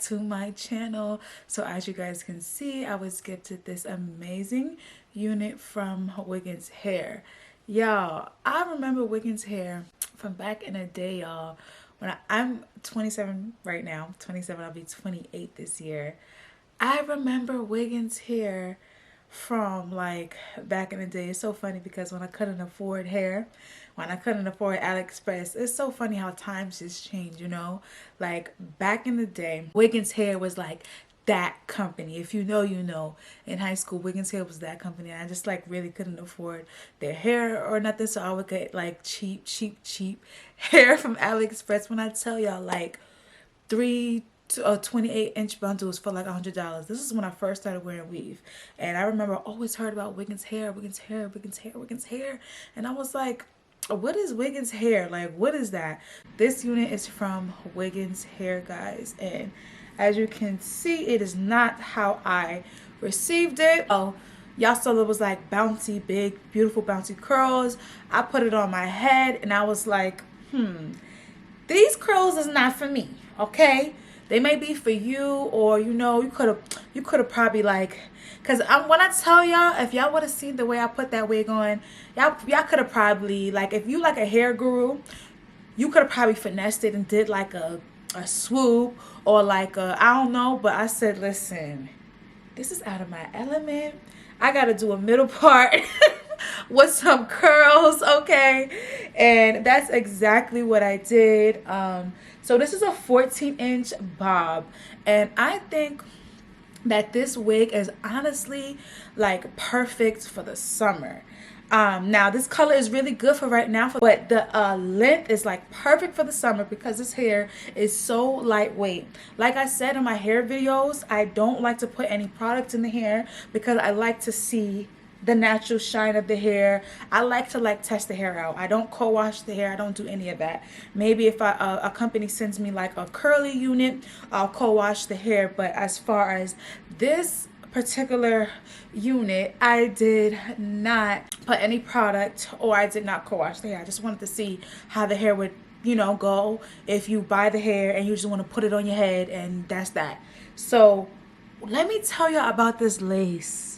to my channel. So as you guys can see, I was gifted this amazing unit from Wiggins hair. Y'all, I remember Wiggins hair from back in the day, y'all. When I'm 27 right now, 27, I'll be 28 this year. I remember Wiggins hair from like back in the day. It's so funny because when I couldn't afford hair, when I couldn't afford AliExpress, it's so funny how times just change, you know? Like back in the day, Wiggins hair was like that company. If you know, you know. In high school, Wiggins hair was that company. And I just like really couldn't afford their hair or nothing. So I would get like cheap hair from AliExpress. When I tell y'all like 28-inch bundles for like $100. This is when I first started wearing weave. And I remember I always heard about Wiggins hair. And I was like, what is Wiggins hair? Like, what is that? This unit is from Wiggins hair, guys. And as you can see, it is not how I received it. Oh, y'all saw it was like bouncy, big, beautiful bouncy curls. I put it on my head and I was like, these curls is not for me, okay? They may be for you, or you know, you could have probably like, cause when I tell y'all, if y'all would have seen the way I put that wig on, y'all could have probably like, if you like a hair guru, you could have probably finessed it and did like a swoop or like a, I don't know, but I said, listen, this is out of my element. I gotta do a middle part with some curls, okay? And that's exactly what I did. So this is a 14-inch bob, and I think that this wig is honestly like perfect for the summer. Now this color is really good for right now, but the length is like perfect for the summer because this hair is so lightweight. Like I said in my hair videos, I don't like to put any product in the hair because I like to see the natural shine of the hair. I like to like test the hair out. I don't co-wash the hair. I don't do any of that. Maybe if a company sends me like a curly unit, I'll co-wash the hair. But as far as this particular unit, I did not put any product, or I did not co-wash the hair. I just wanted to see how the hair would, you know, go if you buy the hair and you just want to put it on your head, and that's that. So let me tell you about this lace.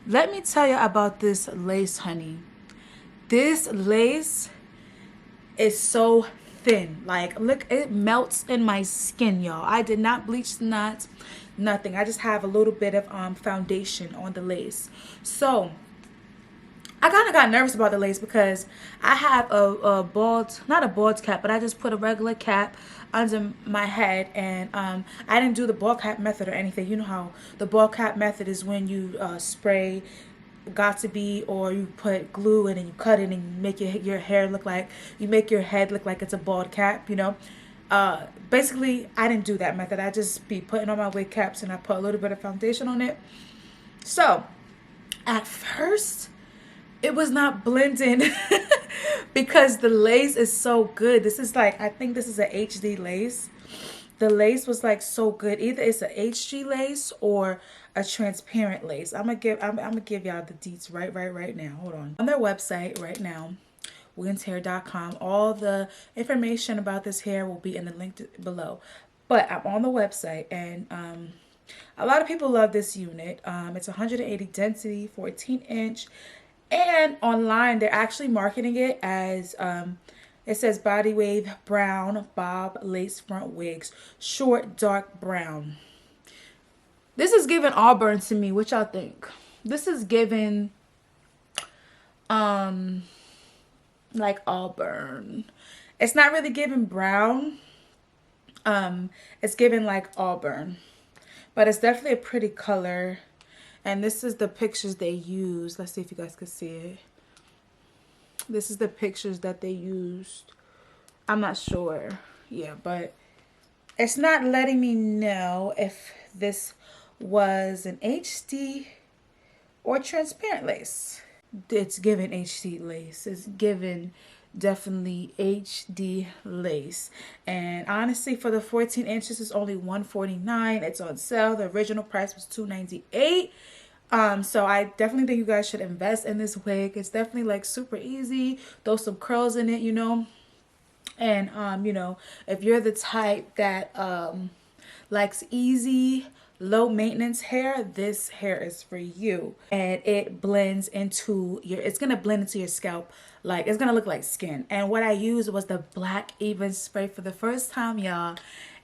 Let me tell you about this lace, honey. This lace is so thin. Like, look, it melts in my skin, y'all. I did not bleach the knots, nothing. I just have a little bit of foundation on the lace. So I kind of got nervous about the lace because I have a bald, not a bald cap, but I just put a regular cap under my head, and I didn't do the bald cap method or anything. You know how the bald cap method is when you spray got to be, or you put glue in and you cut it and you make your hair look like, you make your head look like it's a bald cap, you know. Basically I didn't do that method. I just be putting on my wig caps and I put a little bit of foundation on it. So at first it was not blending because the lace is so good. This is like, I think this is a HD lace. The lace was like so good. Either it's a HG lace or a transparent lace. I'm gonna give y'all the deets right now. Hold on their website right now, wiggins.com. All the information about this hair will be in the link below. But I'm on the website, and a lot of people love this unit. It's 180 density, 14-inch. And online, they're actually marketing it as, it says body wave brown bob lace front wigs, short dark brown. This is giving auburn to me. What y'all think? This is giving, like auburn. It's not really giving brown. It's giving like auburn, but it's definitely a pretty color. And this is the pictures they use. Let's see if you guys can see it. This is the pictures that they used. I'm not sure. Yeah, but it's not letting me know if this was an HD or transparent lace. It's given HD lace. It's given definitely HD lace. And honestly, for the 14 inches, it's only $149. It's on sale. The original price was $298. So I definitely think you guys should invest in this wig. It's definitely like super easy. Throw some curls in it, you know. And you know, if you're the type that likes easy, low maintenance hair, this hair is for you. And it blends into your, it's gonna blend into your scalp. Like, it's gonna look like skin. And what I used was the Black Even spray for the first time, y'all.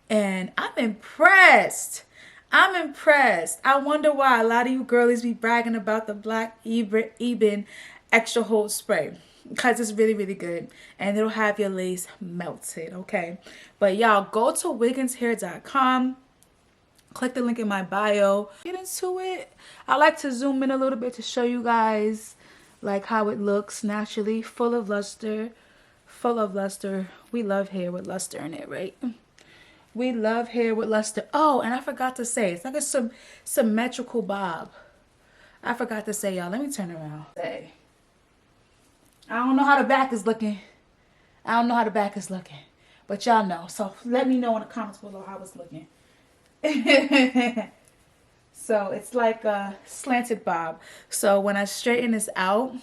And I'm impressed. I'm impressed. I wonder why a lot of you girlies be bragging about the Black Even extra hold spray, because it's really, really good, and it'll have your lace melted. Okay, but y'all go to wigginshair.com, click the link in my bio, get into it. I like to zoom in a little bit to show you guys like how it looks naturally, full of luster, full of luster. We love hair with luster in it, right? We love hair with luster. Oh, and I forgot to say, it's like a symmetrical bob. I forgot to say, y'all. Let me turn around. Say, I don't know how the back is looking. I don't know how the back is looking. But y'all know. So let me know in the comments below how it's looking. So it's like a slanted bob. So when I straighten this out,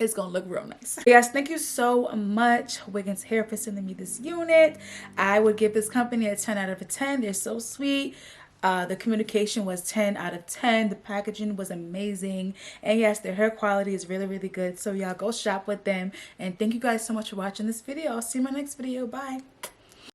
it's gonna look real nice. Yes, thank you so much, Wiggins Hair, for sending me this unit. I would give this company a 10 out of 10. They're so sweet. The communication was 10 out of 10. The packaging was amazing. And yes, their hair quality is really, really good. So y'all go shop with them. And thank you guys so much for watching this video. I'll see you in my next video. Bye.